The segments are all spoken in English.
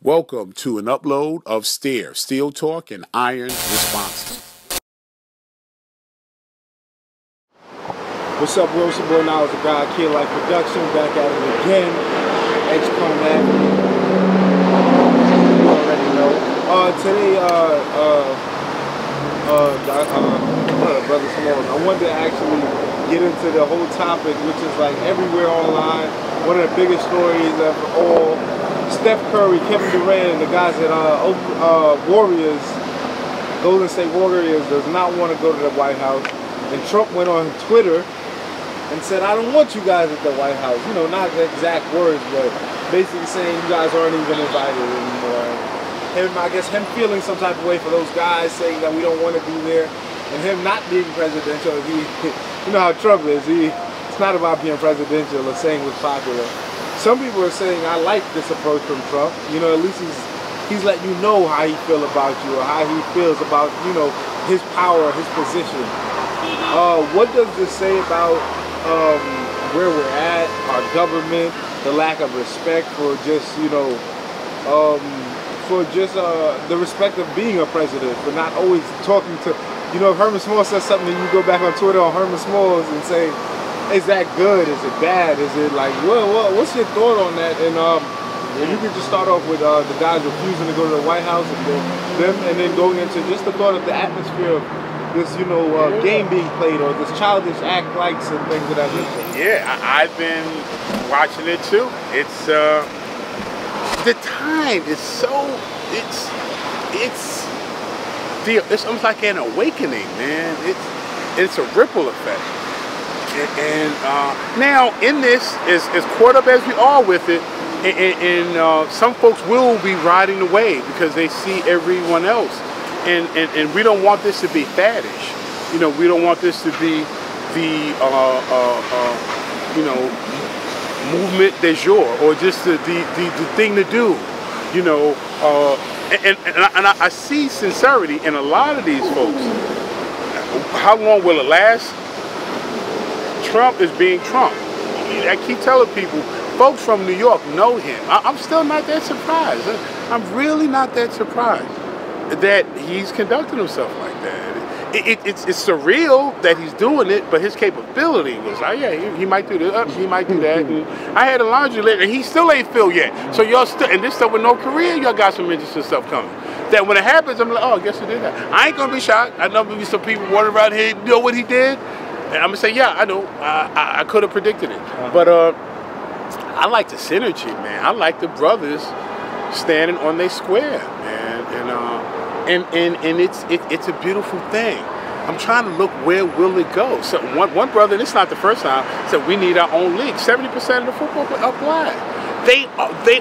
Welcome to an upload of Steel Talk and Iron Responses. What's up, Wilson? Boy, now it's a guy, Kid Life Production, back at it again. X-Con Avenue. You already know. Today, Brother Smalls, I wanted to actually get into the whole topic, which is like everywhere online. One of the biggest stories of all. Steph Curry, Kevin Durant, and the guys at Warriors, Golden State Warriors, does not want to go to the White House. And Trump went on Twitter and said, I don't want you guys at the White House. You know, not the exact words, but basically saying you guys aren't even invited anymore. And I guess him feeling some type of way for those guys, saying that we don't want to be there, and him not being presidential. You know how Trump is. It's not about being presidential or saying what's popular. Some people are saying, I like this approach from Trump. You know, at least he's letting you know how he feels about you, or how he feels about, you know, his power, his position. What does this say about where we're at, our government, the lack of respect for just, you know, the respect of being a president, for not always talking to, you know, if Herman Smalls says something and you go back on Twitter on Herman Smalls and say, is that good? Is it bad? Is it like, well, what's your thought on that? And if you could just start off with the guys refusing to go to the White House, and then going into just the thought of the atmosphere of this, you know, game being played, or this childish act likes and things of that nature. Yeah, I've been watching it too. It's the time is so it's almost like an awakening, man. It's a ripple effect. And now in this, as caught up as we are with it, and some folks will be riding the wave because they see everyone else, and we don't want this to be faddish. You know, we don't want this to be the you know, movement de jour, or just the thing to do. You know, and I see sincerity in a lot of these folks. How long will it last? Trump is being Trump. I keep telling people, folks from New York know him. I'm still not that surprised. I'm really not that surprised that he's conducting himself like that. It's surreal that he's doing it, but his capability was like, yeah, he might do this, he might do that. And I had a laundry list, and he still ain't filled yet. So y'all still, and this stuff with no career, y'all got some interesting stuff coming. That when it happens, I'm like, oh, I guess he did that. I ain't gonna be shocked. I know maybe some people wondering around here, you know what he did? And I'm gonna say, yeah, I know. I could have predicted it, but I like the synergy, man. I like the brothers standing on their square, man, and it's a beautiful thing. I'm trying to look, where will it go? So one brother, and it's not the first time, said we need our own league. 70% of the football are black. They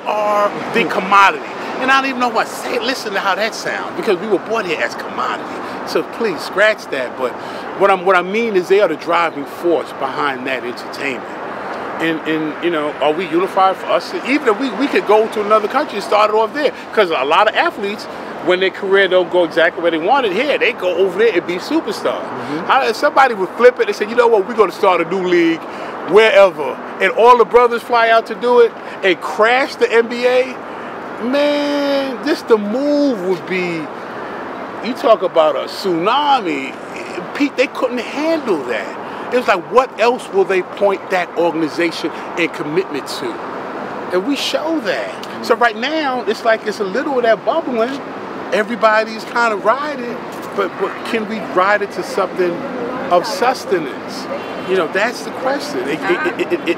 are the commodity. And I don't even know what to say. Listen to how that sounds, because we were born here as commodity. So please scratch that. But what I mean is, they are the driving force behind that entertainment. And you know, are we unified for us? Even if we could go to another country and start it off there, because a lot of athletes, when their career don't go exactly where they wanted here, they go over there and be superstars. If somebody would flip it and say, you know what, we're going to start a new league wherever, and all the brothers fly out to do it and crash the NBA. Man, just the move would be, you talk about a tsunami. Pete, they couldn't handle that. It was like, what else will they point that organization and commitment to? And we show that. So right now, it's like it's a little of that bubbling. Everybody's kind of riding, but can we ride it to something of sustenance? You know, that's the question. It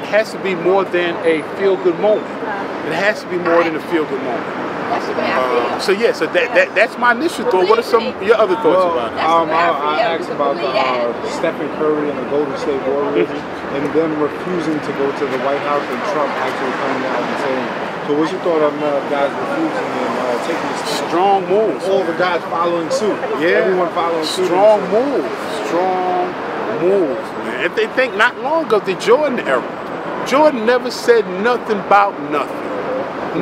has to be more than a feel-good moment. It has to be more than a feel-good moment. So yeah, so that's my initial thought. What are some of your other thoughts about it? I asked about Steph Curry and the Golden State Warriors, and them refusing to go to the White House, and Trump actually coming out and saying. So what's your thought on guys refusing and taking this stand? Strong move. All the guys following suit. Yeah. Everyone following suit. Strong move. Strong move, man. If they think not long ago, the Jordan era, Jordan never said nothing about nothing.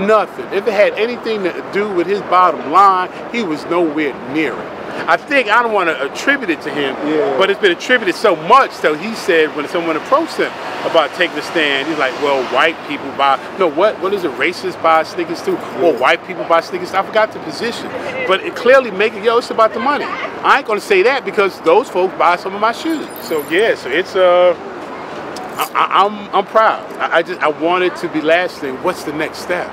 Nothing. If it had anything to do with his bottom line, he was nowhere near it. I think, I don't want to attribute it to him, but it's been attributed so much. So he said when someone approached him about taking a stand, he's like, well, white people buy, no, what is it, racists buy sneakers too? Or white people buy sneakers? I forgot the position. But it clearly makes it, it's about the money. I ain't going to say that because those folks buy some of my shoes. So yeah, so it's, I'm proud. I want it to be lasting. What's the next step?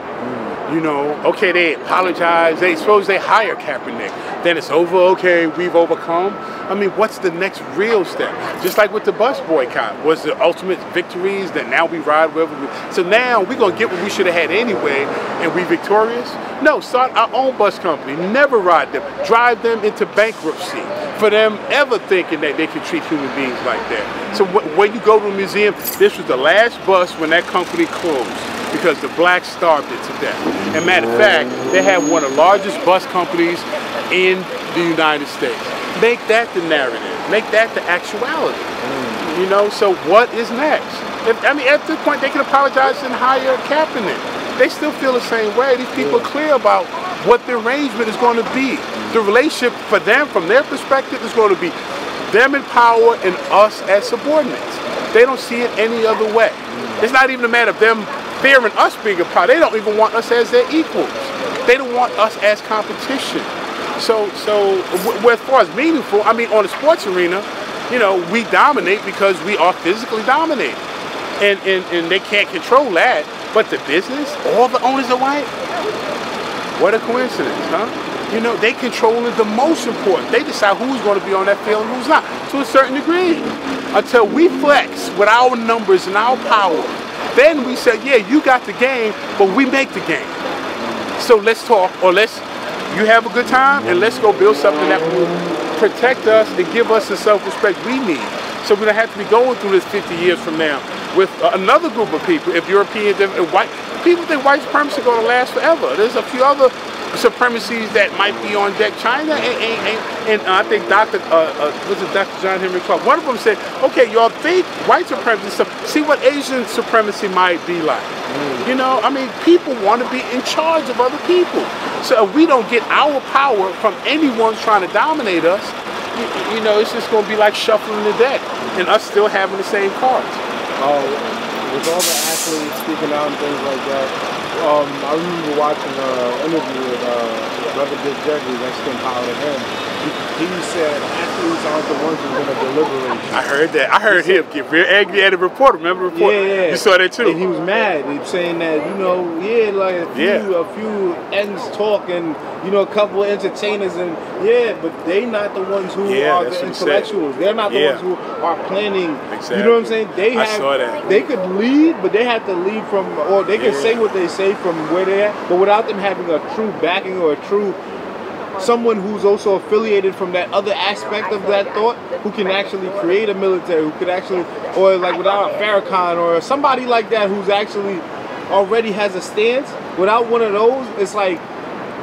You know, okay, they apologize. Suppose they hire Kaepernick. Then it's over. Okay, we've overcome. I mean, what's the next real step? Just like with the bus boycott, was the ultimate victories that now we ride wherever we. So now we're gonna get what we should have had anyway, and we victorious? No, start our own bus company. Never ride them. Drive them into bankruptcy for them ever thinking that they can treat human beings like that. So when you go to a museum, this was the last bus when that company closed, because the blacks starved it to death. And matter of fact, they have one of the largest bus companies in the United States. Make that the narrative. Make that the actuality. You know, so what is next? I mean, at this point, they can apologize and hire Kaepernick. They still feel the same way. These people are clear about what the arrangement is going to be. The relationship for them, from their perspective, is going to be them in power and us as subordinates. They don't see it any other way. It's not even a matter of them fearing us being in power. They don't even want us as their equals. They don't want us as competition. So as far as meaningful, I mean, on the sports arena, you know, we dominate because we are physically dominated. And they can't control that. But the business, all the owners are white. What a coincidence, huh? You know, they control the most important. They decide who's going to be on that field and who's not, to a certain degree. Until we flex with our numbers and our power, then we say, yeah, you got the game, but we make the game. So let's talk, or you have a good time, and let's go build something that will protect us and give us the self-respect we need. So we don't have to be going through this 50 years from now with another group of people. If Europeans and white people think white supremacy is going to last forever. There's a few other supremacies that might be on deck. China and I think Dr. John Henry Clark, one of them said, okay, y'all think white supremacy, see what Asian supremacy might be like. You know, I mean, people want to be in charge of other people. So if we don't get our power from anyone trying to dominate us, you know, it's just going to be like shuffling the deck and us still having the same cards. With all the athletes speaking out and things like that, I remember watching an interview with Brother Dick Gregory, that's Skin Power to him. He said athletes aren't the ones who are going to deliberate. I heard that. I heard him get real angry at a reporter. Remember the reporter? Yeah. You saw that too. And he was mad. He was saying that, you know, like a few ends talk and, you know, a couple of entertainers and but they not the ones who are the intellectuals. They're not the ones who are planning. Exactly. You know what I'm saying? I saw that. They could lead, but they have to lead from, or they can say what they say from where they're at, but without them having a true backing or a true someone who's also affiliated from that other aspect of that thought, who can actually create a military, who could actually, or like without a Farrakhan or somebody like that who's actually already has a stance. Without one of those, it's like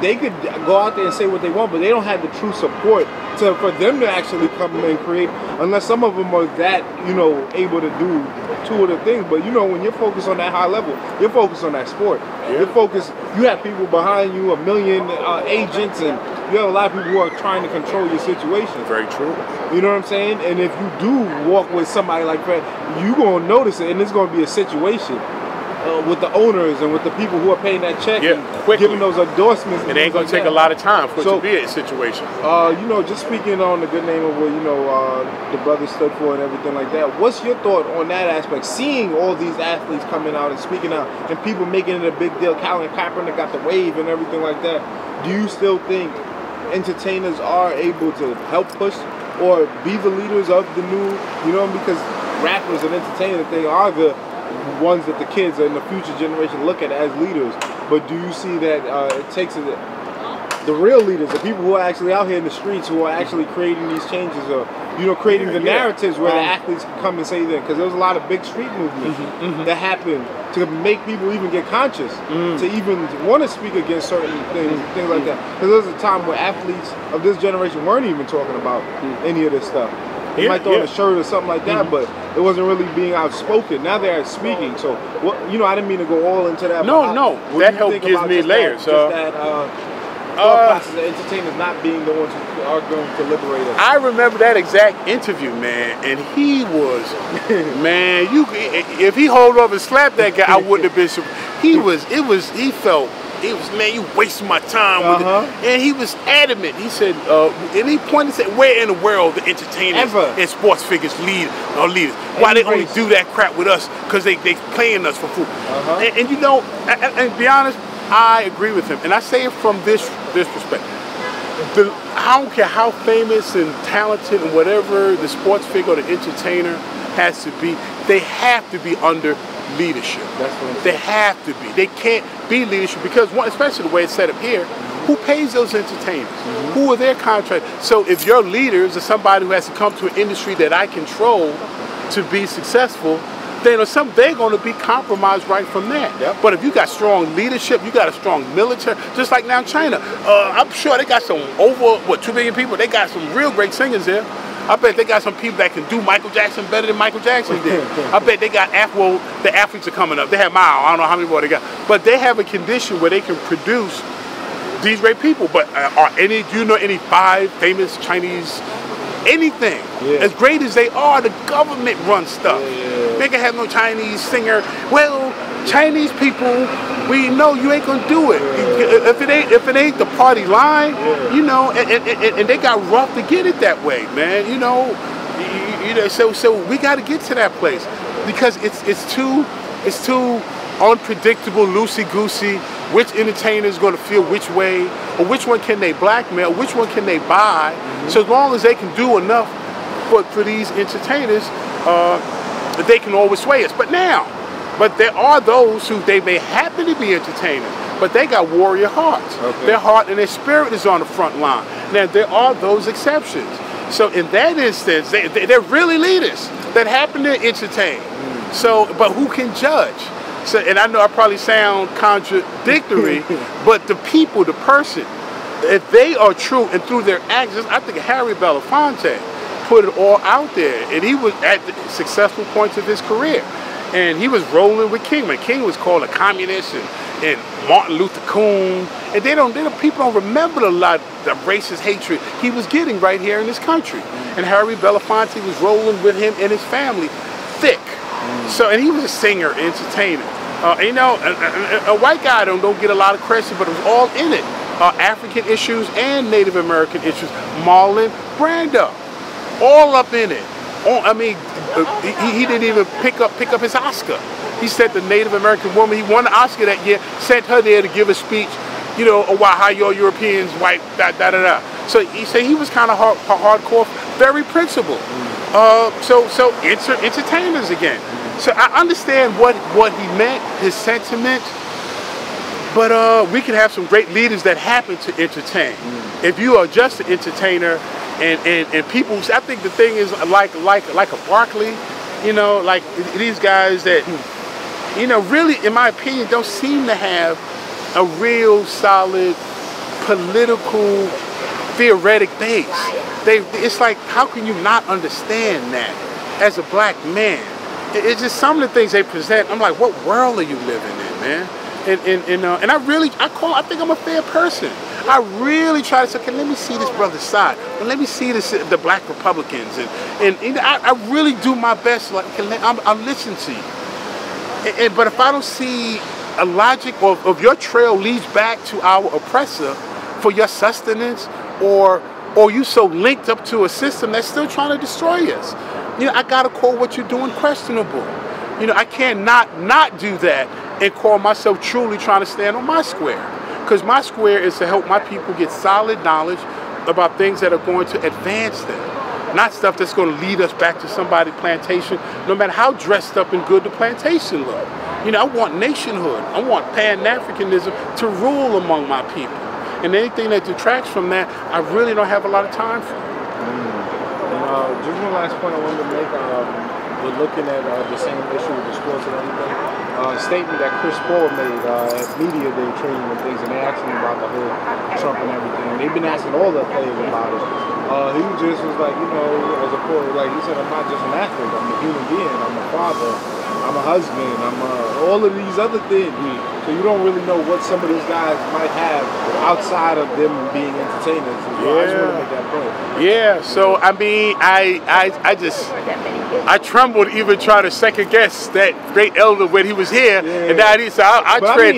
they could go out there and say what they want, but they don't have the true support for them to actually come and create, unless some of them are that, you know, able to do two of the things. But you know, when you're focused on that high level, you're focused on that sport. You're focused, you have people behind you, 1 million agents, and you have a lot of people who are trying to control your situation. Very true. You know what I'm saying? And if you do walk with somebody like that, you're going to notice it, and it's going to be a situation with the owners and with the people who are paying that check and giving those endorsements. It ain't going to take a lot of time for it to be a situation. You know, just speaking on the good name of what, you know, the brothers stood for and everything like that, what's your thought on that aspect? Seeing all these athletes coming out and speaking out and people making it a big deal, Colin Kaepernick got the wave and everything like that, do you still think entertainers are able to help push or be the leaders of the new, you know, because rappers and entertainers, they are the ones that the kids and the future generation look at as leaders? But do you see that it takes the real leaders, the people who are actually out here in the streets, who are actually creating these changes, or, you know, creating the narratives where the athletes can come and say that? Because there was a lot of big street movements that happened to make people even get conscious, to even want to speak against certain things like that. Because there was a time where athletes of this generation weren't even talking about any of this stuff. They might throw on a shirt or something like that, but it wasn't really being outspoken. Now they're speaking. So, what, you know, I didn't mean to go all into that. No, that help gives me layers. thought process of entertainers not being the ones who are going to liberate us? I remember that exact interview, man, and he was, man, if he hold up and slapped that guy, I wouldn't have been. He felt. It was, man, you wasting my time with it. And he was adamant. He said, and he pointed and said, where in the world the entertainers and sports figures leaders? Why they only do that crap with us? Because they playing us for food. And you know, and to be honest, I agree with him. And I say it from this perspective. I don't care how famous and talented and whatever the sports figure or the entertainer has to be, they have to be under leadership. They have to be. They can't be leadership because, especially the way it's set up here, who pays those entertainers? Who are their contractors? So if your leaders are somebody who has to come to an industry that I control to be successful, then they're going to be compromised right from that. But if you got strong leadership, you got a strong military, just like now China. I'm sure they got some over, 2 billion people. They got some real great singers there. I bet they got some people that can do Michael Jackson better than Michael Jackson did. I bet they got the athletes are coming up. They have Mao. I don't know how many more they got, but they have a condition where they can produce these great people. But do you know any 5 famous Chinese anything? As great as they are, the government runs stuff. They can have no Chinese singer. Well, Chinese people, we know you ain't gonna do it. If it ain't the party line, you know, and they got rough to get it that way, man. You know, so we got to get to that place because it's too unpredictable, loosey goosey. Which entertainer is going to feel which way, or which one can they blackmail, which one can they buy? So as long as they can do enough for these entertainers, they can always sway us. But there are those who they may happen to be entertainers, but they got warrior hearts. Their heart and their spirit is on the front line. Now there are those exceptions. So in that instance, they're really leaders that happen to entertain. So, but who can judge? So, and I know I probably sound contradictory, but the people, the person, if they are true and through their actions, I think Harry Belafonte put it all out there, and he was at the successful points of his career, and he was rolling with King. When King was called a communist, and Martin Luther King, and people don't remember a lot of the racist hatred he was getting right here in this country. And Harry Belafonte was rolling with him and his family, thick. So, and he was a singer, entertainer. You know, a white guy don't get a lot of credit, but it was all in it. African issues and Native American issues. Marlon Brando, all up in it. I mean, he didn't even pick up his Oscar. He said the Native American woman, he won the Oscar that year, sent her there to give a speech, you know, about how your Europeans white, da-da-da-da. So he said he was kind of hardcore, very principled. So entertainers again. So I understand what he meant, his sentiment, but we can have some great leaders that happen to entertain. If you are just an entertainer and people, I think the thing is like a Barkley, you know, like these guys that, you know, really, in my opinion, don't seem to have a real solid political theoretic base. It's like, how can you not understand that as a black man? It's just some of the things they present. I'm like, what world are you living in, man? And I think I'm a fair person. I really try to say, okay, let me see this brother's side. But let me see the black Republicans. And you know, I really do my best. Like, I'll listen to you. But if I don't see a logic, or if your trail leads back to our oppressor for your sustenance, or you so linked up to a system that's still trying to destroy us, you know, I gotta call what you're doing questionable. You know, I can't not do that and call myself truly trying to stand on my square. Because my square is to help my people get solid knowledge about things that are going to advance them. Not stuff that's going to lead us back to somebody's plantation, no matter how dressed up and good the plantation look. You know, I want nationhood. I want Pan-Africanism to rule among my people. And anything that detracts from that, I really don't have a lot of time for. Just one last point I wanted to make. We're looking at the same issue with the sports and everything. Statement that Chris Paul made at media day training and things, and they asked him about the whole Trump and everything. And they've been asking all the players about it. He just was like, you know, as a player, like he said, I'm not just an athlete. I'm a human being. I'm a father. I'm a husband, all of these other things. So you don't really know what some of these guys might have outside of them being entertainers. So I just want to make that point. Yeah, so I mean, I trembled even trying to second guess that great elder when he was here, and now I mean,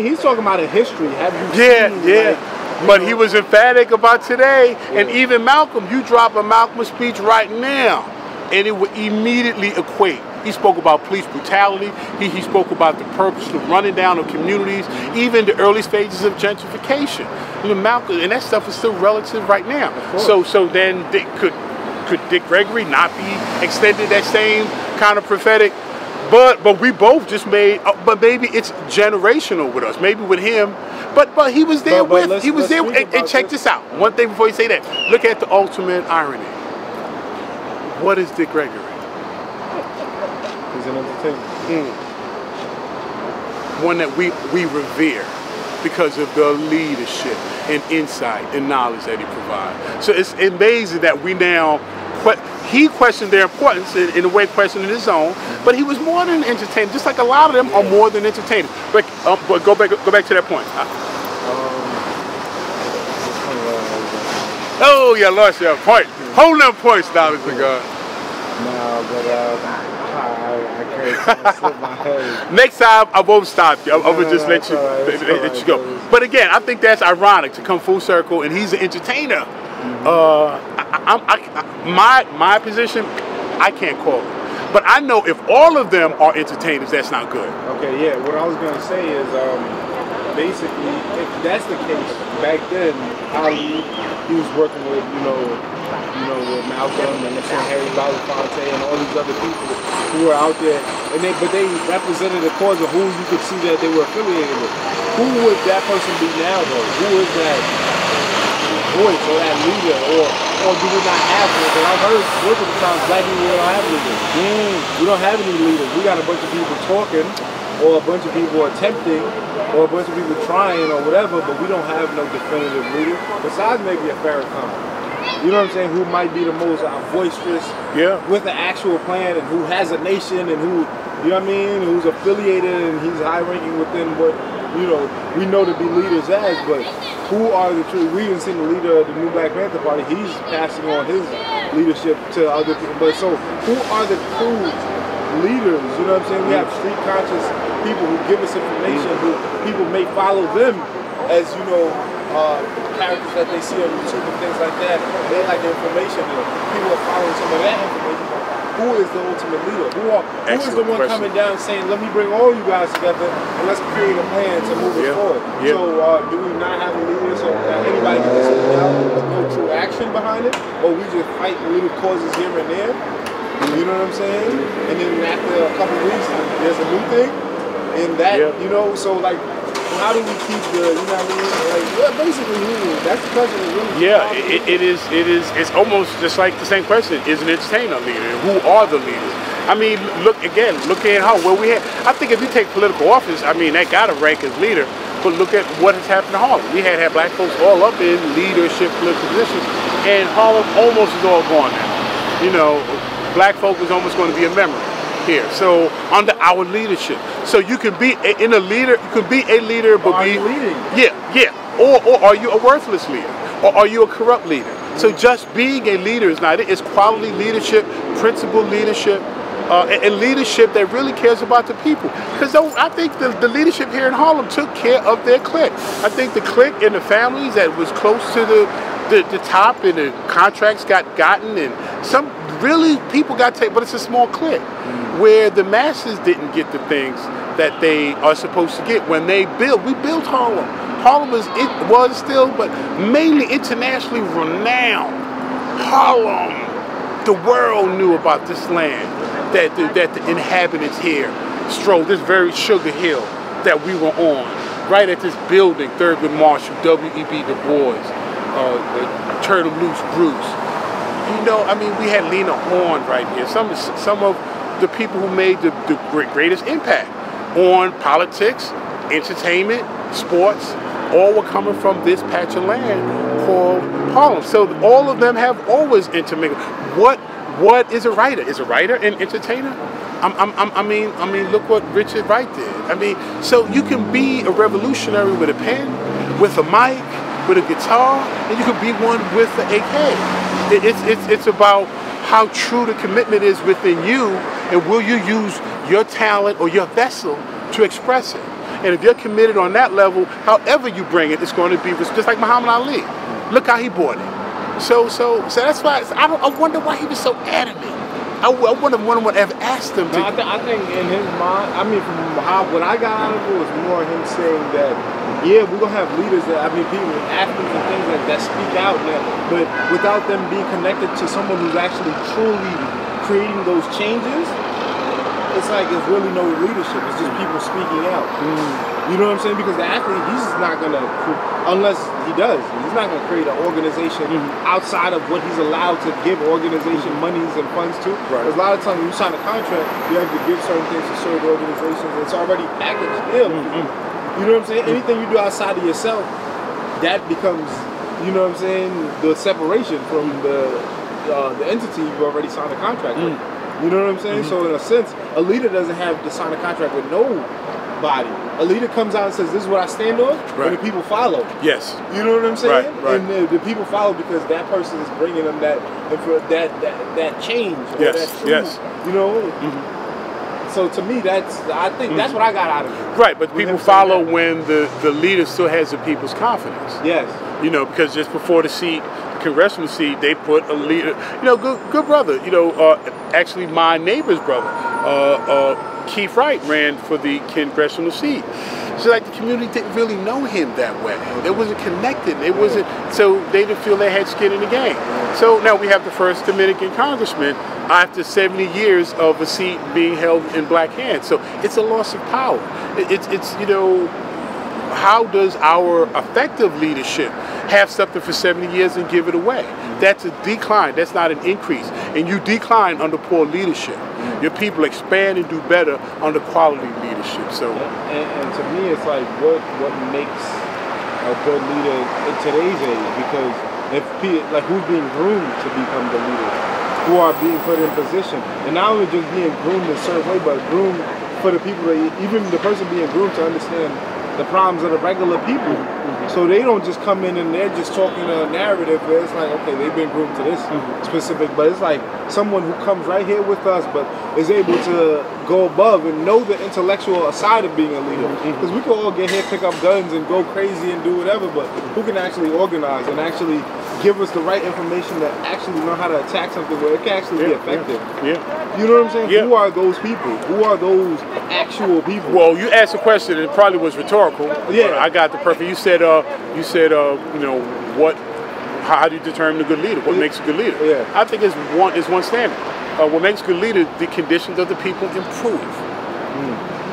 he's talking about a history. Have you seen? Like, but he was emphatic about today, and even Malcolm. You drop a Malcolm speech right now, and it would immediately equate. He spoke about police brutality. He spoke about the purpose of running down of communities, even the early stages of gentrification. You know, Malcolm, and that stuff is still relative right now. So then could Dick Gregory not be extended that same kind of prophetic? But we both just made. But maybe it's generational with us. Maybe with him. But he was there he was there. And check this out. One thing before you say that. Look at the ultimate irony. What is Dick Gregory? He's an entertainer. One that we revere because of the leadership and insight and knowledge that he provides. So it's amazing that we now, he questioned their importance in a way questioning his own, but he was more than an entertainer, just like a lot of them are more than entertainers. But go back to that point. Oh, you lost your point. Hold them points now, Mr. God. No, but I can't slip my head. Next time, I won't stop you. I will just let you go. But again, I think that's ironic to come full circle, and he's an entertainer. My position, I can't call it. But I know if all of them are entertainers, that's not good. Okay, yeah. What I was gonna say is, basically, if that's the case, back then, he was working with, with Malcolm and Harry Belafonte and all these other people who were out there, but they represented a cause of who you could see that they were affiliated with. Who would that person be now, though? Who is that voice or that leader, or do we not have one? Because I've heard most of the times black people don't have leaders. We don't have any leaders. We got a bunch of people talking, or a bunch of people attempting, or a bunch of people trying, or whatever, but we don't have no definitive leader, besides maybe a Farrakhan. You know what I'm saying? Who might be the most boisterous with an actual plan, and who has a nation, and who, you know what I mean, who's affiliated, and he's high ranking within what, we know to be leaders as, but who are the true, we even seen the leader of the new Black Panther Party, he's passing on his leadership to other people, but so who are the true leaders? You know what I'm saying? We have street conscious people who give us information, who people may follow them as, characters that they see on YouTube and things like that. They like the information, and people are following some of that information. Who is the ultimate leader? Who is the one coming down saying, let me bring all you guys together and let's create a plan to move it forward? So do we not have a leader so anybody can just speak out? There's no true action behind it? Or we just fight little causes here and there? You know what I'm saying? And then after a couple of weeks, there's a new thing? And that, so like, how do we keep the, basically, that's the question. Really it's almost just like the same question. Is an entertainer a leader? Who are the leaders? I mean, look at how, we had, I think if you take political office, I mean, that got to rank as leader, but look at what has happened in Harlem. We had black folks all up in leadership political positions, and Harlem almost is all gone now. Black folk is almost going to be a memory here. So under our leadership, so you can be a leader. You can be a leader, but are you leading? Or are you a worthless leader? Or are you a corrupt leader? So just being a leader is not it. It's quality leadership, principled leadership, and leadership that really cares about the people. Because I think the leadership here in Harlem took care of their clique. I think the clique and the families that was close to the top, and the contracts got gotten, and some really people got taken, but it's a small clique where the masses didn't get the things that they are supposed to get when we built Harlem. Harlem was still, but mainly internationally renowned. Harlem, the world knew about this land, that the inhabitants here strolled, this very Sugar Hill that we were on, right at this building, Thurgood Marshall, W.E.B. Du Bois, Turtle Loose Bruce. We had Lena Horne right here. Some of the people who made the greatest impact on politics, entertainment, sports, all were coming from this patch of land called Harlem. So all of them have always intermingled. What is a writer? Is a writer an entertainer? I mean, look what Richard Wright did. I mean, so you can be a revolutionary with a pen, with a mic, with a guitar, and you can be one with the AK. It's about how true the commitment is within you, and will you use your talent or your vessel to express it. And if you're committed on that level, however you bring it, it's going to be just like Muhammad Ali. Look how he brought it. So that's why I wonder why he was so adamant. I wonder if one would ever asked him to. No, I think in his mind, I mean, from what I got out of it was more him saying that, yeah, we're going to have leaders that, I mean, people, athletes and things that speak out, but without them being connected to someone who's actually truly creating those changes, it's like there's really no leadership. It's just people speaking out. You know what I'm saying? Because the athlete, he's just not going to, unless he does, he's not going to create an organization outside of what he's allowed to give organization monies and funds to. Right. Because a lot of times when you sign a contract, you have to give certain things to certain organizations. It's already packaged in. You know what I'm saying? Anything you do outside of yourself, that becomes, you know what I'm saying, the separation from the entity you've already signed a contract with. You know what I'm saying? So in a sense, a leader doesn't have to sign a contract with nobody. A leader comes out and says, this is what I stand on, and the people follow. Yes. You know what I'm saying? Right. And the people follow because that person is bringing them that change. Or that truth, yes. You know? So to me, I think that's what I got out of it. Right, but people follow when the leader still has the people's confidence. Yes. You know, because just before the congressional seat, they put a leader, you know, good brother, you know, actually my neighbor's brother, Keith Wright, ran for the congressional seat. So like the community didn't really know him that way. They wasn't connected. It wasn't, so they didn't feel they had skin in the game. So now we have the first Dominican congressman after 70 years of a seat being held in black hands. So it's a loss of power. It's you know, how does our effective leadership have something for 70 years and give it away? That's a decline. That's not an increase. And you decline under poor leadership. Your people expand and do better under quality leadership. So, and to me, it's like what makes a good leader in today's age? Because if who's being groomed to become the leader, who are being put in position, and not only just being groomed in a certain way, but groomed for the people that even the person being groomed to understand the problems of the regular people. So they don't just come in and they're just talking a narrative where it's like, okay, they've been groomed to this specific, but it's like someone who comes right here with us but is able to go above and know the intellectual side of being a leader. Because we can all get here, pick up guns and go crazy and do whatever, but who can actually organize and actually give us the right information to actually know how to attack something where it can actually be effective. You know what I'm saying? Who are those people? Who are those actual people? Well, you asked a question and it probably was rhetorical. I got the perfect. You said, you know, how do you determine a good leader? What makes a good leader? I think it's one standard. What makes a good leader, the conditions of the people improve.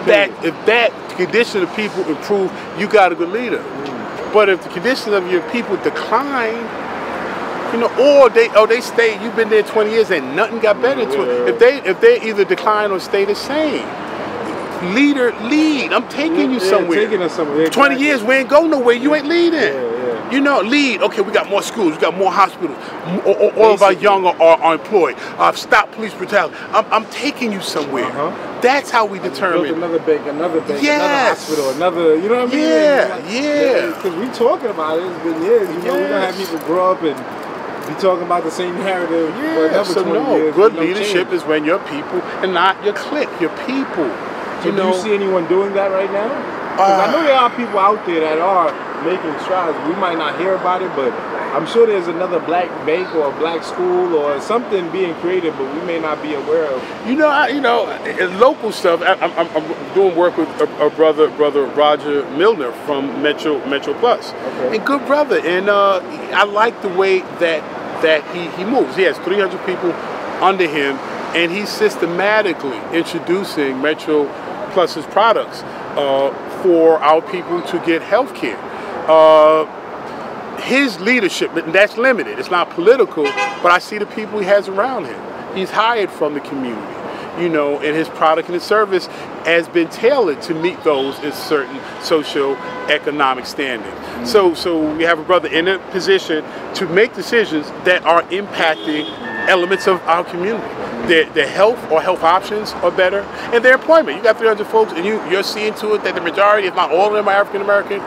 If that condition of people improve, you got a good leader. But if the conditions of your people decline, you know, or they stay, you've been there 20 years and nothing got better. If they either decline or stay the same, lead. I'm taking you somewhere. Taking us somewhere. 20 years, we ain't go nowhere. You ain't leading. You know, lead. Okay, we got more schools, we got more hospitals. All of our young are employed. Stop police brutality. I'm taking you somewhere. That's how we determine. Build another bank, another hospital, another. You know what I mean? Because we talking about it. It's been years. You know, we're gonna have people grow up and be talking about the same narrative for another 20 years. Good leadership is when your people and not your clique, your people. So do you see anyone doing that right now? Because I know there are people out there that are making strides. We might not hear about it, but I'm sure there's another black bank or a black school or something being created, but we may not be aware of. You know, in local stuff. I'm doing work with a brother Roger Milner from Metro Plus, and good brother. And I like the way that he moves. He has 300 people under him, and he's systematically introducing Metro Plus's products for our people to get health care. His leadership, that's limited. It's not political, but I see the people he has around him. He's hired from the community, you know, and his product and his service has been tailored to meet those in certain socio-economic standings. So we have a brother in a position to make decisions that are impacting elements of our community. their health or health options are better, and their employment. You got 300 folks, and you're seeing to it that the majority, if not all of them, are African American.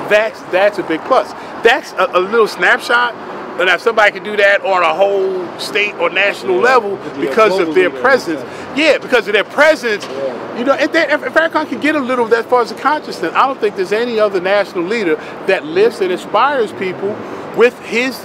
That's a big plus. That's a little snapshot. And if somebody can do that on a whole state or national level because of their presence, because of their presence, you know, and if Farrakhan can get a little of that as far as the consciousness, I don't think there's any other national leader that lifts and inspires people with his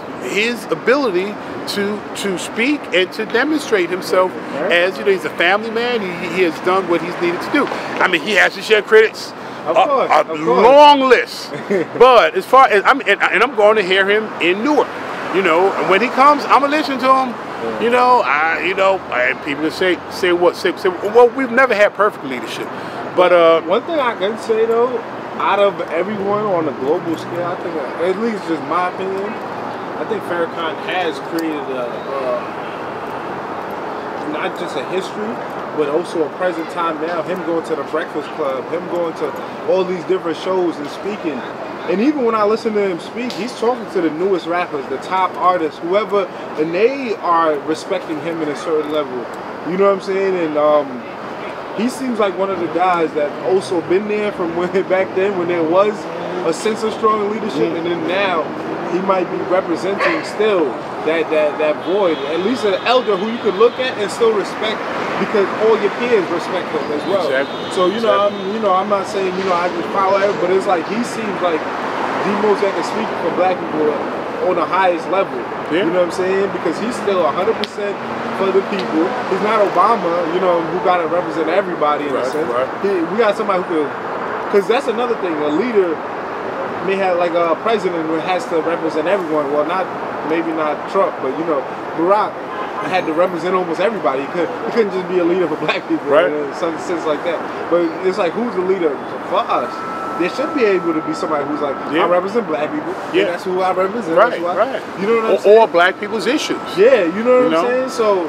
ability to speak and to demonstrate himself as, you know, he's a family man. He has done what he's needed to do. I mean, he has to share critics. A long list. But as far as I'm going to hear him in Newark. You know, and when he comes, I'm gonna listen to him. You know, and people say well, we've never had perfect leadership, but one thing I can say though, out of everyone on a global scale, I think, at least just my opinion, I think Farrakhan has created not just a history, but also a present time now. Him going to the Breakfast Club, him going to all these different shows and speaking. And even when I listen to him speak, he's talking to the newest rappers, the top artists, whoever, and they are respecting him in a certain level. You know what I'm saying? And he seems like one of the guys that also been there from way back then when there was a sense of strong leadership, and then now he might be representing still that void. At least an elder who you could look at and still respect, because all your peers respect him as well. Exactly. So I'm not saying I just follow him, but it's like he seems like the most that can speak for black people on the highest level. You know what I'm saying? Because he's still 100% for the people. He's not Obama, you know, who got to represent everybody in a sense. We got somebody who could, because that's another thing. A leader may have, like a president who has to represent everyone. Well, maybe not Trump, but you know, Barack had to represent almost everybody. He couldn't just be a leader for black people, in some sense like that. But it's like, who's the leader for us? There should be able to be somebody who's like, I represent black people. And that's who I represent. Right. You know what I'm saying? Or black people's issues. Yeah, you know what I'm saying? So,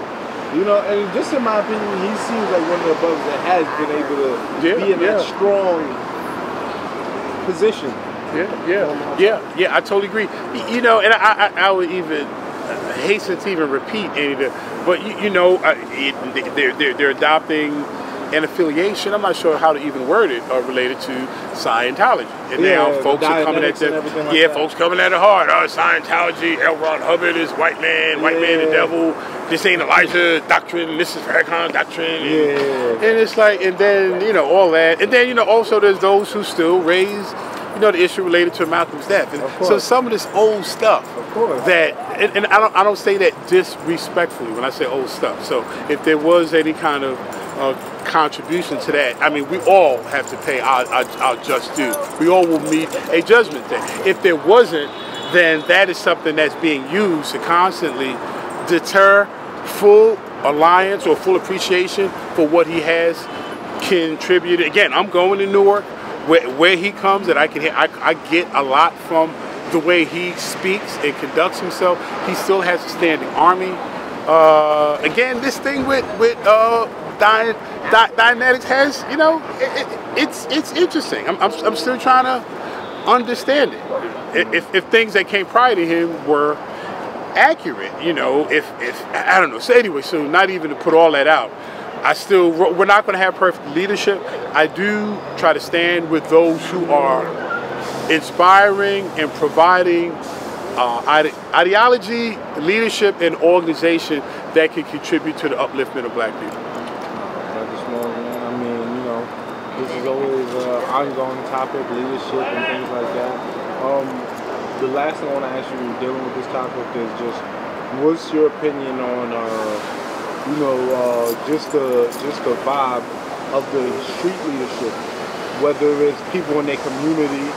you know, and just in my opinion, he seems like one of the brothers that has been able to be in that strong position. Yeah, I totally agree. You know, and I would even hasten to even repeat any of the, but you know, they're adopting an affiliation. I'm not sure how to even word it, related to Scientology. And now folks are coming at them. Folks coming at it hard. Scientology, L. Ron Hubbard is white man the devil. This ain't Elijah's doctrine. This is Farrakhan's doctrine. And it's like, and then, you know, all that. And then, you know, also there's those who still raise, you know, the issue related to Malcolm's death. And so some of this old stuff that, and I don't say that disrespectfully when I say old stuff. So if there was any kind of contribution to that, I mean, we all have to pay our just due. We all will meet a judgment day. If there wasn't, then that is something that's being used to constantly deter full alliance or full appreciation for what he has contributed. Again, I'm going to Newark, where he comes, and I get a lot from the way he speaks and conducts himself. He still has a standing army. Again, this thing with Dianetics has, you know, it's interesting. I'm still trying to understand it. If things that came prior to him were accurate, you know, if I don't know. So anyway, so not even to put all that out, we're not going to have perfect leadership. I do try to stand with those who are inspiring and providing ideology, leadership, and organization that can contribute to the upliftment of black people. I mean, you know, this is always an ongoing topic, leadership and things like that. The last thing I want to ask you dealing with this topic is just, what's your opinion on, you know, just the vibe of the street leadership, whether it's people in their community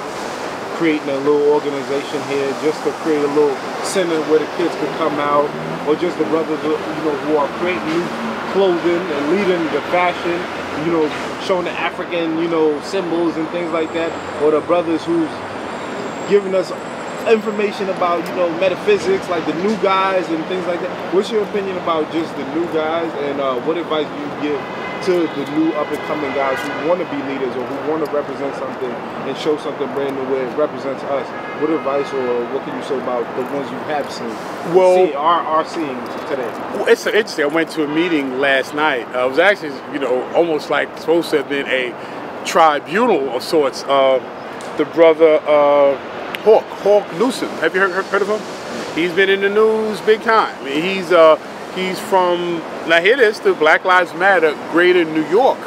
creating a little organization here just to create a little center where the kids could come out, or just the brothers, you know, who are creating new clothing and leading the fashion, you know, showing the African, you know, symbols and things like that, or the brothers who's giving us information about, you know, metaphysics, like the new guys and things like that. What's your opinion about just the new guys, and what advice do you give to the new up-and-coming guys who want to be leaders or who want to represent something and show something brand new where it represents us? What advice or what can you say about the ones you have seen? Well, are seeing today. Well, it's interesting. I went to a meeting last night. It was actually, almost like supposed to have been a tribunal of sorts. The brother Hawk Newsom. Have you heard of him? He's been in the news big time. I mean, he's from, now here it is, the Black Lives Matter Greater New York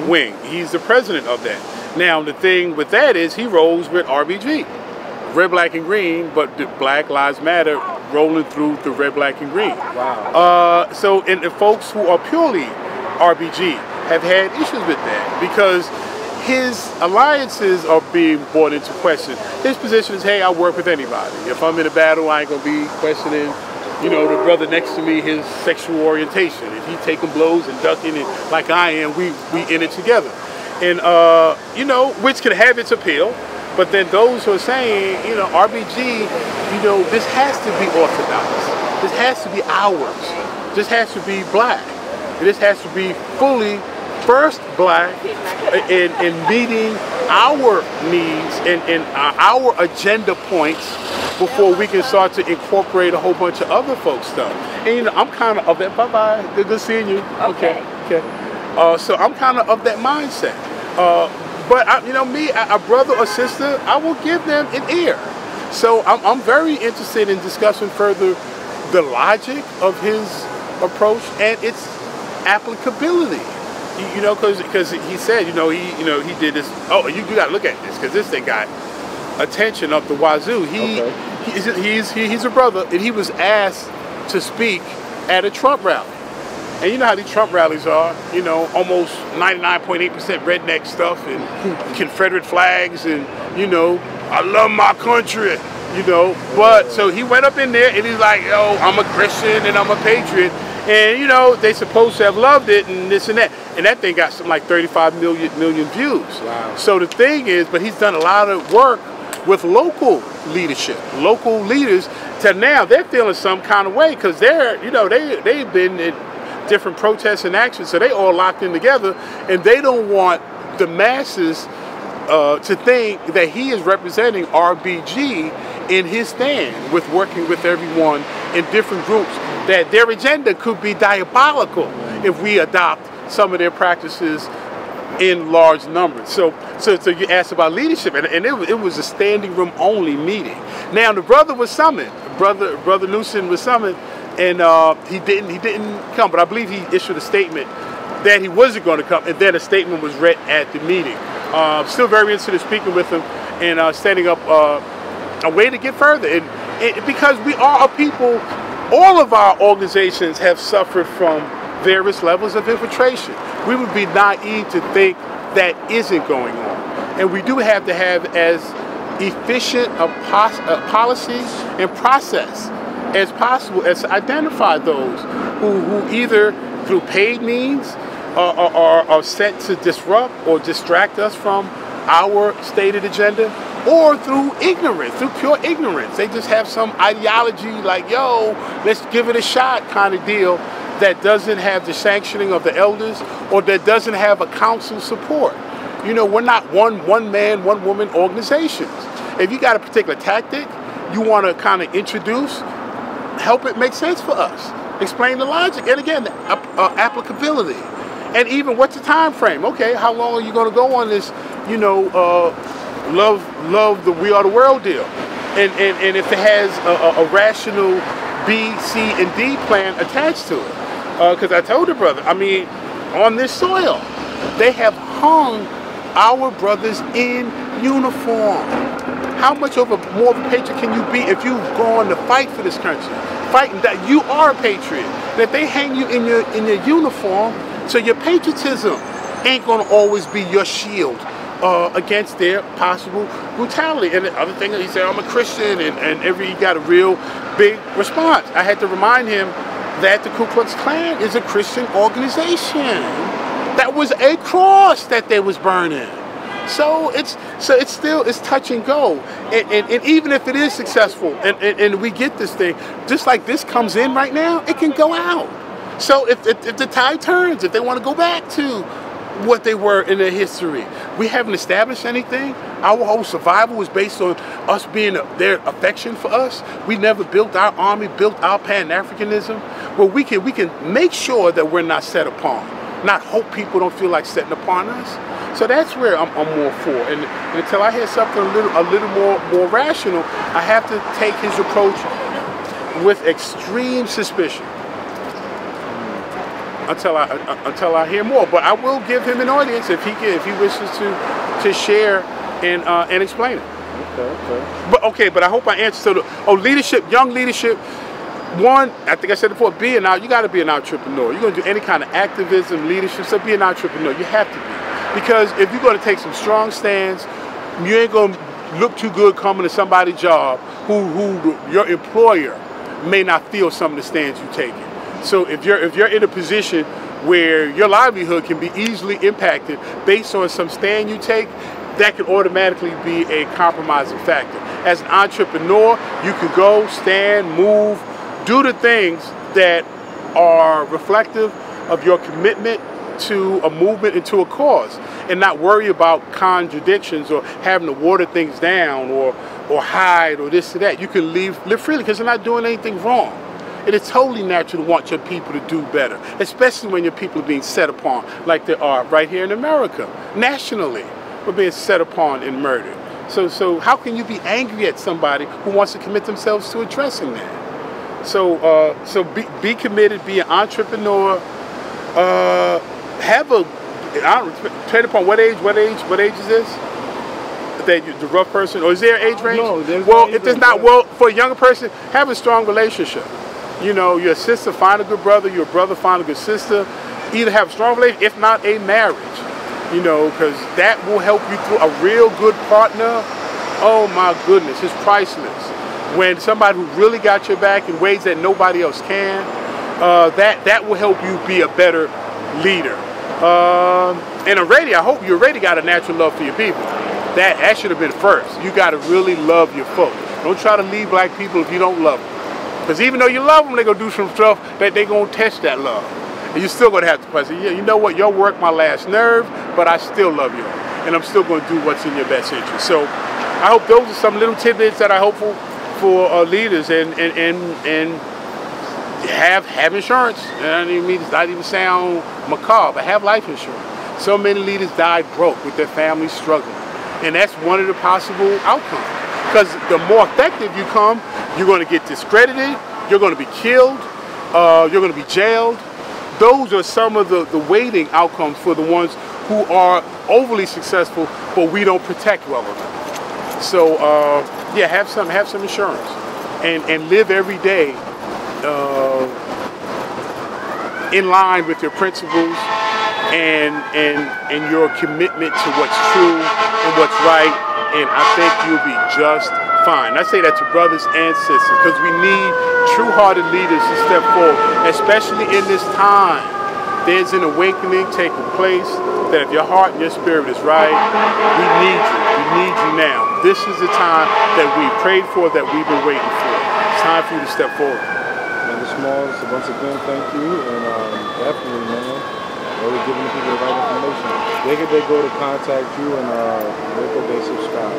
wing. He's the president of that. Now the thing with that is he rolls with RBG, red, black, and green, but the Black Lives Matter rolling through the red, black, and green. Wow. And the folks who are purely RBG have had issues with that because his alliances are being brought into question. His position is, hey, I work with anybody. If I'm in a battle, I ain't gonna be questioning, the brother next to me, his sexual orientation. If he taking blows and ducking it like I am, we in it together. And which can have its appeal. But then those who are saying, RBG, this has to be orthodox. This has to be ours. This has to be black. This has to be fully first black in meeting our needs and our agenda points before we can start to incorporate a whole bunch of other folks' stuff. And I'm kind of that. Bye-bye. Good seeing you. Okay. So I'm kind of that mindset. But a brother or sister, I will give them an ear. So I'm very interested in discussing further the logic of his approach and its applicability. Because he said, he did this. Oh, you got to look at this because this thing got attention up the wazoo. He's a brother, and he was asked to speak at a Trump rally. And you know how these Trump rallies are, almost 99.8% redneck stuff and Confederate flags and, I love my country, But so he went up in there and he's like, yo, I'm a Christian and I'm a patriot. And, they supposed to have loved it and this and that. And that thing got something like 35 million views. Wow. So the thing is, but he's done a lot of work with local leadership, local leaders. To now they're feeling some kind of way because they've been in different protests and actions, so they all locked in together, and they don't want the masses to think that he is representing RBG in his stand with working with everyone in different groups, that their agenda could be diabolical if we adopt some of their practices in large numbers. So you asked about leadership, and it was a standing room only meeting. Now the brother was summoned, brother Newsom was summoned, and he didn't come, but I believe he issued a statement that he wasn't going to come, and then a statement was read at the meeting. Still very interested in speaking with him and standing up a way to get further, and because we are a people, all of our organizations have suffered from various levels of infiltration. We would be naive to think that isn't going on, and we do have to have as efficient a policy and process as possible as to identify those who either through paid means are set to disrupt or distract us from our stated agenda, or through ignorance, through pure ignorance. They just have some ideology like, yo, let's give it a shot kind of deal that doesn't have the sanctioning of the elders or that doesn't have a council support. We're not one man, one woman organizations. If you got a particular tactic you want to kind of introduce, help it make sense for us. Explain the logic, and again, applicability. And even what's the time frame? Okay, how long are you going to go on this, love the We Are the World deal? And if it has a rational B, C, and D plan attached to it. Because I told the brother, on this soil, they have hung our brothers in uniform. How much more of a patriot can you be if you've gone to fight for this country? Fighting that you are a patriot. That they hang you in your uniform, so your patriotism ain't gonna always be your shield against their possible brutality. And the other thing, he said, I'm a Christian, and he got a real big response. I had to remind him that the Ku Klux Klan is a Christian organization. That was a cross that they was burning. So it's touch and go, and even if it is successful and we get this thing, just like this comes in right now, it can go out. So if the tide turns, if they want to go back to what they were in their history, we haven't established anything. Our whole survival was based on us being their affection for us. We never built our army, built our Pan-Africanism. Well, we can make sure that we're not set upon, not hope people don't feel like setting upon us. So that's where I'm more for. And until I hear something a little more rational, I have to take his approach with extreme suspicion until I hear more. But I will give him an audience if he wishes to share and explain it. Okay. But I hope I answered. So leadership, young leadership. One, I think I said it before, you got to be an entrepreneur. You're going to do any kind of activism, leadership, so be an entrepreneur. You have to be. Because if you're going to take some strong stands, you ain't going to look too good coming to somebody's job who your employer may not feel some of the stands you take it. So if you're in a position where your livelihood can be easily impacted based on some stand you take, that can automatically be a compromising factor. As an entrepreneur, you can go, stand, move, do the things that are reflective of your commitment to a movement and to a cause, and not worry about contradictions or having to water things down or hide or this or that. You can live freely because you're not doing anything wrong. It is totally natural to want your people to do better, especially when your people are being set upon like they are right here in America. Nationally, we're being set upon and murdered. So how can you be angry at somebody who wants to commit themselves to addressing that? So be committed, be an entrepreneur, trade upon what age is this? The rough person, or is there an age range? No, if there's not, for a younger person, have a strong relationship. You know, your sister, find a good brother, your brother, find a good sister. Either have a strong relationship, if not a marriage. You know, because that will help you through. A real good partner, oh my goodness, it's priceless. When somebody who really got your back in ways that nobody else can, that will help you be a better leader. And I hope you already got a natural love for your people. That should have been first. You got to really love your folk. Don't try to lead black people if you don't love them. Because even though you love them, they're going to do some stuff that they're going to test that love. And you're still going to have to say, yeah, you know what, your work my last nerve, but I still love you. And I'm still going to do what's in your best interest. So I hope those are some little tidbits that I hope for leaders and have insurance. And I don't mean to not even sound macabre, but have life insurance. So many leaders died broke with their families struggling. And that's one of the possible outcomes. Because the more effective you come, you're going to get discredited, you're going to be killed, you're going to be jailed. Those are some of the waiting outcomes for the ones who are overly successful, but we don't protect well enough. So yeah, have some insurance and live every day in line with your principles and your commitment to what's true and what's right. And I think you'll be just fine. I say that to brothers and sisters because we need true-hearted leaders to step forward, especially in this time. There's an awakening taking place that if your heart and your spirit is right, we need you. We need you now. This is the time that we prayed for, that we've been waiting for. It's time for you to step forward. Mr. Smalls, once again, thank you. And definitely, man, always giving people the right information. Where could they go to contact you and where could they subscribe?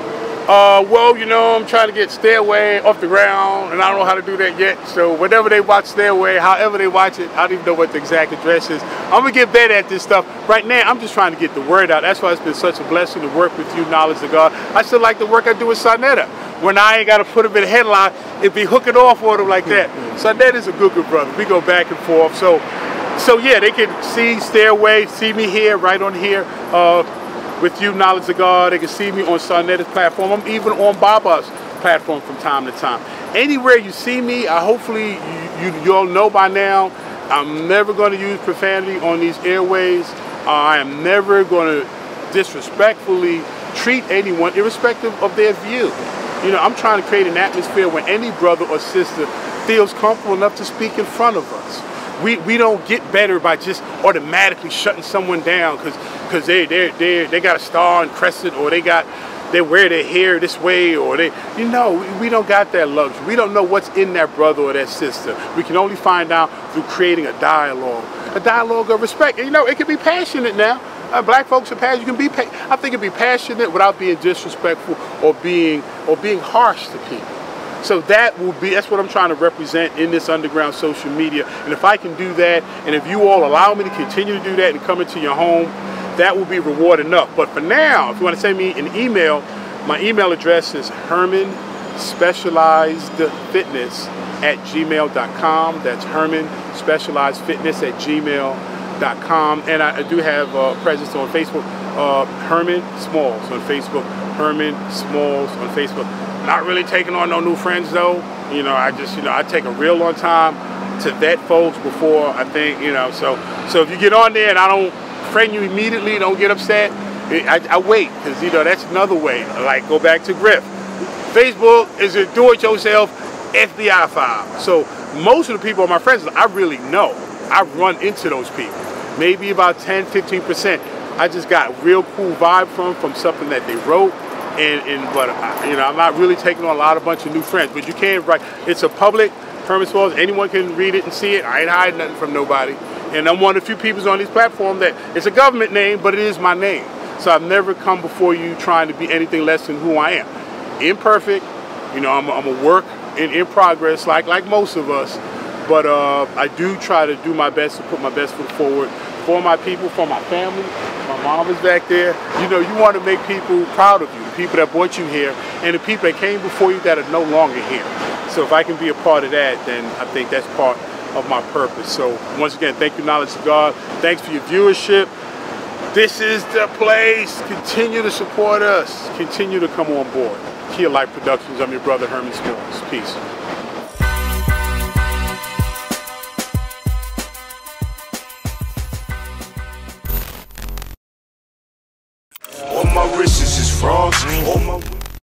Well, you know, I'm trying to get Stairway off the ground, and I don't know how to do that yet. So whenever they watch Stairway, however they watch it, I don't even know what the exact address is. I'm going to get better at this stuff. Right now, I'm just trying to get the word out. That's why it's been such a blessing to work with you, Knowledge of God. I still like the work I do with Sarnetta. When I ain't got to put him in a headline, it be hooking off on him like that. Sarnetta is a good brother. We go back and forth. So yeah, they can see Stairway, see me here, right on here. With you, Knowledge of God. They can see me on Sarnetta's platform. I'm even on Baba's platform from time to time. Anywhere you see me, hopefully you all know by now, I'm never going to use profanity on these airways. I am never going to disrespectfully treat anyone irrespective of their view. You know, I'm trying to create an atmosphere where any brother or sister feels comfortable enough to speak in front of us. We don't get better by just automatically shutting someone down because they got a star and crescent, or they got they wear their hair this way, or they, you know, we don't got that luxury. We don't know what's in that brother or that sister. We can only find out through creating a dialogue of respect. And, you know, it can be passionate now. Black folks are passionate. You can be, I think, it can be passionate without being disrespectful or being harsh to people. So that's what I'm trying to represent in this underground social media. And if I can do that, and if you all allow me to continue to do that and come into your home, that will be reward enough. But for now, if you want to send me an email, my email address is hermanspecializedfitness@gmail.com. That's hermanspecializedfitness@gmail.com. And I do have a presence on Facebook, Herman Smalls on Facebook, Herman Smalls on Facebook. Not really taking on no new friends though. You know, I take a real long time to vet folks before I think, you know, so if you get on there and I don't friend you immediately, don't get upset. I wait, because, you know, that's another way. Like, go back to Griff. Facebook is a do-it-yourself FBI file. So most of the people, my friends, I really know. I've run into those people. Maybe about 10, 15%. I just got a real cool vibe from something that they wrote. But you know, I'm not really taking on a bunch of new friends. But you can write. It's a public Herman Smalls. Anyone can read it and see it. I ain't hiding nothing from nobody. And I'm one of the few people on this platform that it's a government name, but it is my name. So I've never come before you trying to be anything less than who I am. Imperfect, you know, I'm a work in progress, like most of us. But I do try to do my best to put my best foot forward for my people, for my family. My mom is back there. You know, you want to make people proud of you, the people that brought you here, and the people that came before you that are no longer here. So if I can be a part of that, then I think that's part of my purpose. So once again, thank you, Knowledge of God. Thanks for your viewership. This is the place. Continue to support us. Continue to come on board. Kia Life Productions. I'm your brother, Herman Smalls. Peace. All my wrists is frogs. All my